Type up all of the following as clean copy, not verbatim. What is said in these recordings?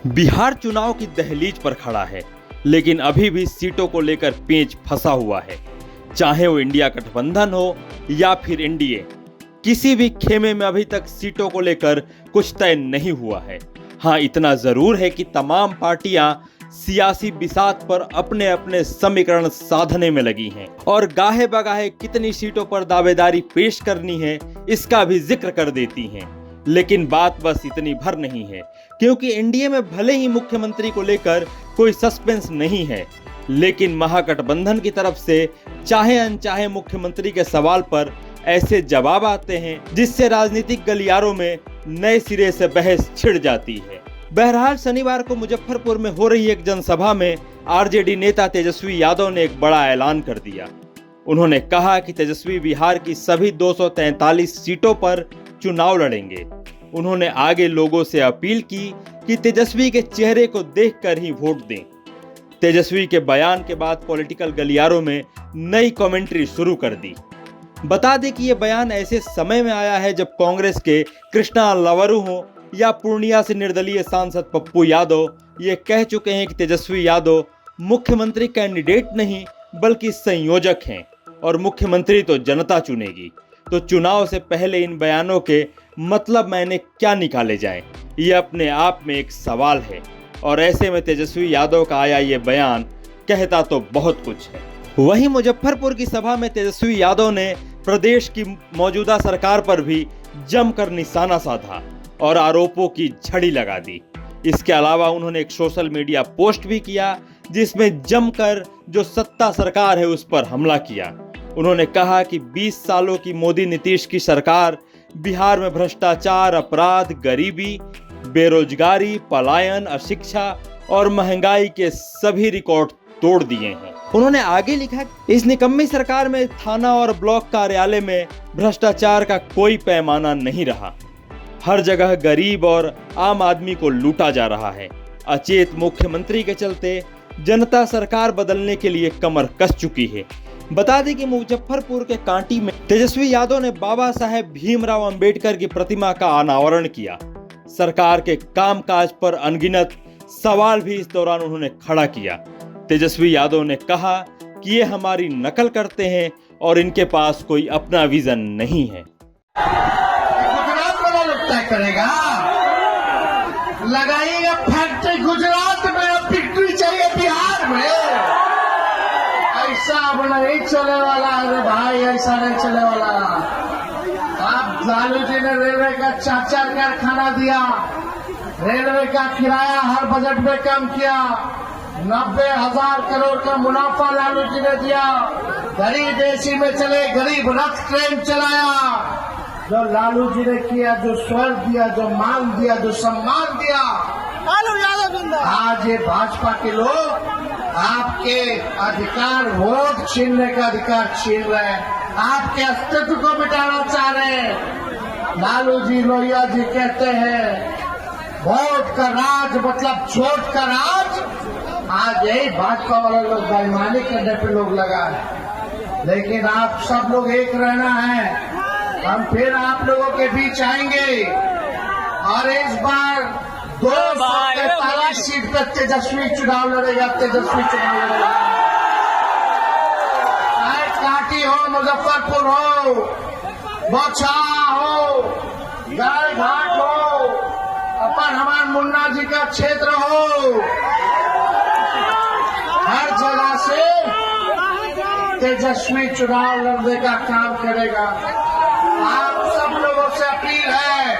बिहार चुनाव की दहलीज पर खड़ा है, लेकिन अभी भी सीटों को लेकर पेंच फंसा हुआ है। चाहे वो इंडिया गठबंधन हो या फिर एनडीए, किसी भी खेमे में अभी तक सीटों को लेकर कुछ तय नहीं हुआ है। हाँ, इतना जरूर है कि तमाम पार्टियां सियासी बिसात पर अपने अपने समीकरण साधने में लगी हैं और गाहे बगाहे कितनी सीटों पर दावेदारी पेश करनी है इसका भी जिक्र कर देती हैं। लेकिन बात बस इतनी भर नहीं है, क्योंकि एनडीए में भले ही मुख्यमंत्री को लेकर कोई सस्पेंस नहीं है, लेकिन महागठबंधन की तरफ से चाहे अनचाहे मुख्यमंत्री के सवाल पर ऐसे जवाब आते हैं जिससे राजनीतिक गलियारों में नए सिरे से बहस छिड़ जाती है। बहरहाल शनिवार को मुजफ्फरपुर में हो रही एक जनसभा में आरजेडी नेता तेजस्वी यादव ने एक बड़ा ऐलान कर दिया। उन्होंने कहा कि तेजस्वी बिहार की सभी 243 सीटों पर चुनाव लड़ेंगे। उन्होंने आगे लोगों से अपील की कि तेजस्वी के चेहरे को देखकर ही वोट दें। तेजस्वी के बयान के बाद पॉलिटिकल गलियारों में नई कमेंट्री शुरू कर दी। बता दें कि यह बयान ऐसे समय में आया है जब कांग्रेस के कृष्णा लवरू हो या पूर्णिया से निर्दलीय सांसद पप्पू यादव ये कह चुके हैं कि तेजस्वी यादव मुख्यमंत्री कैंडिडेट नहीं बल्कि संयोजक हैं और मुख्यमंत्री तो जनता चुनेगी। तो चुनाव से पहले इन बयानों के मतलब मैंने क्या निकाले जाएं, ये अपने आप में एक सवाल है। और ऐसे में तेजस्वी यादव का आया ये बयान कहता तो बहुत कुछ है। वहीं मुजफ्फरपुर की सभा में तेजस्वी यादव ने प्रदेश की मौजूदा सरकार पर भी जमकर निशाना साधा और आरोपों की झड़ी लगा दी। इसके अलावा उन्होंने एक सोशल मीडिया पोस्ट भी किया जिसमें जमकर जो सत्ता सरकार है उस पर हमला किया। उन्होंने कहा कि 20 सालों की मोदी नीतीश की सरकार बिहार में भ्रष्टाचार, अपराध, गरीबी, बेरोजगारी, पलायन, अशिक्षा और महंगाई के सभी रिकॉर्ड तोड़ दिए हैं। उन्होंने आगे लिखा, इस निकम्मी सरकार में थाना और ब्लॉक कार्यालय में भ्रष्टाचार का कोई पैमाना नहीं रहा। हर जगह गरीब और आम आदमी को लूटा जा रहा है। अचेत मुख्यमंत्री के चलते जनता सरकार बदलने के लिए कमर कस चुकी है। बता दें कि मुजफ्फरपुर के कांटी में तेजस्वी यादव ने बाबा साहेब भीमराव अंबेडकर की प्रतिमा का अनावरण किया। सरकार के कामकाज पर अनगिनत सवाल भी इस दौरान उन्होंने खड़ा किया। तेजस्वी यादव ने कहा कि ये हमारी नकल करते हैं और इनके पास कोई अपना विजन नहीं है। गुजरात वाला लोग तय करेगा, लगाइएगा फैक्ट्री गुजरात में, फैक्ट्री चाहिए बिहार में। ऐसा अब नहीं चले वाला, अरे भाई ऐसा नहीं चले वाला। आप लालू जी ने रेलवे का 4-4 कारखाना दिया, रेलवे का किराया हर बजट में कम किया, 90,000 करोड़ का मुनाफा लालू जी ने दिया, गरीब एसी में चले, गरीब रथ ट्रेन चलाया। जो लालू जी ने किया, जो स्वर्ग दिया, जो मान दिया, जो सम्मान दिया, लालू यादव जिंदाबाद। आज ये भाजपा के लोग आपके अधिकार, वोट छीनने का अधिकार छीन रहे हैं, आपके अस्तित्व को मिटाना चाह रहे हैं। लालू जी, लोहिया जी कहते हैं वोट का राज मतलब छोट का राज। आज यही भाजपा वाले लोग बेईमानी करने पे लोग लगा है, लेकिन आप सब लोग एक रहना है। हम फिर आप लोगों के बीच आएंगे और इस बार 243 सीट पर तेजस्वी चुनाव लड़ेगा। तेजस्वी चुनाव लड़ेगा, चाहे कांटी हो, मुजफ्फरपुर हो, बौछारा हो, गाय घाट हो, अपन हमारे मुन्ना जी का क्षेत्र हो, हर जगह से तेजस्वी चुनाव लड़ने का काम करेगा। आप सब लोगों से अपील है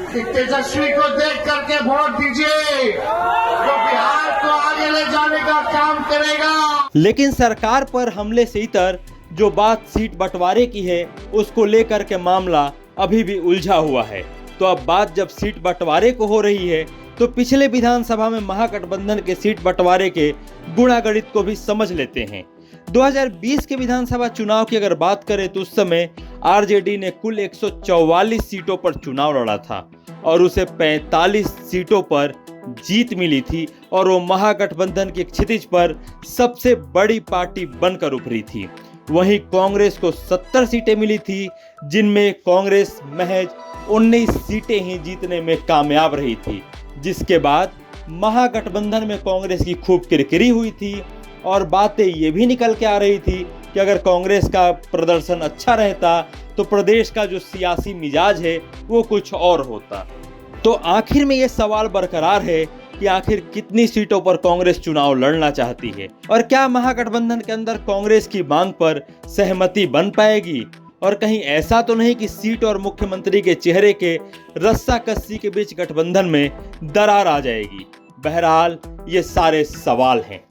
कि तेजस्वी को देख करके वोट दीजिए, जो बिहार को आगे ले जाने का काम करेगा। लेकिन सरकार पर हमले से इतर जो बात सीट बंटवारे की है उसको लेकर के मामला अभी भी उलझा हुआ है। तो अब बात जब सीट बंटवारे को हो रही है तो पिछले विधानसभा में महागठबंधन के सीट बंटवारे के गुणागणित को भी समझ लेते हैं। 2020 के विधानसभा चुनाव की अगर बात करें तो उस समय आरजेडी ने कुल 144 सीटों पर चुनाव लड़ा था और उसे 45 सीटों पर जीत मिली थी और वो महागठबंधन की क्षितिज पर सबसे बड़ी पार्टी बनकर उभरी थी। वहीं कांग्रेस को 70 सीटें मिली थी, जिनमें कांग्रेस महज 19 सीटें ही जीतने में कामयाब रही थी, जिसके बाद महागठबंधन में कांग्रेस की खूब किरकिरी हुई थी और बातें ये भी निकल के आ रही थी कि अगर कांग्रेस का प्रदर्शन अच्छा रहता तो प्रदेश का जो सियासी मिजाज है वो कुछ और होता। तो आखिर में ये सवाल बरकरार है कि आखिर कितनी सीटों पर कांग्रेस चुनाव लड़ना चाहती है और क्या महागठबंधन के अंदर कांग्रेस की मांग पर सहमति बन पाएगी और कहीं ऐसा तो नहीं कि सीट और मुख्यमंत्री के चेहरे के रस्साकस्सी के बीच गठबंधन में दरार आ जाएगी। बहरहाल ये सारे सवाल हैं।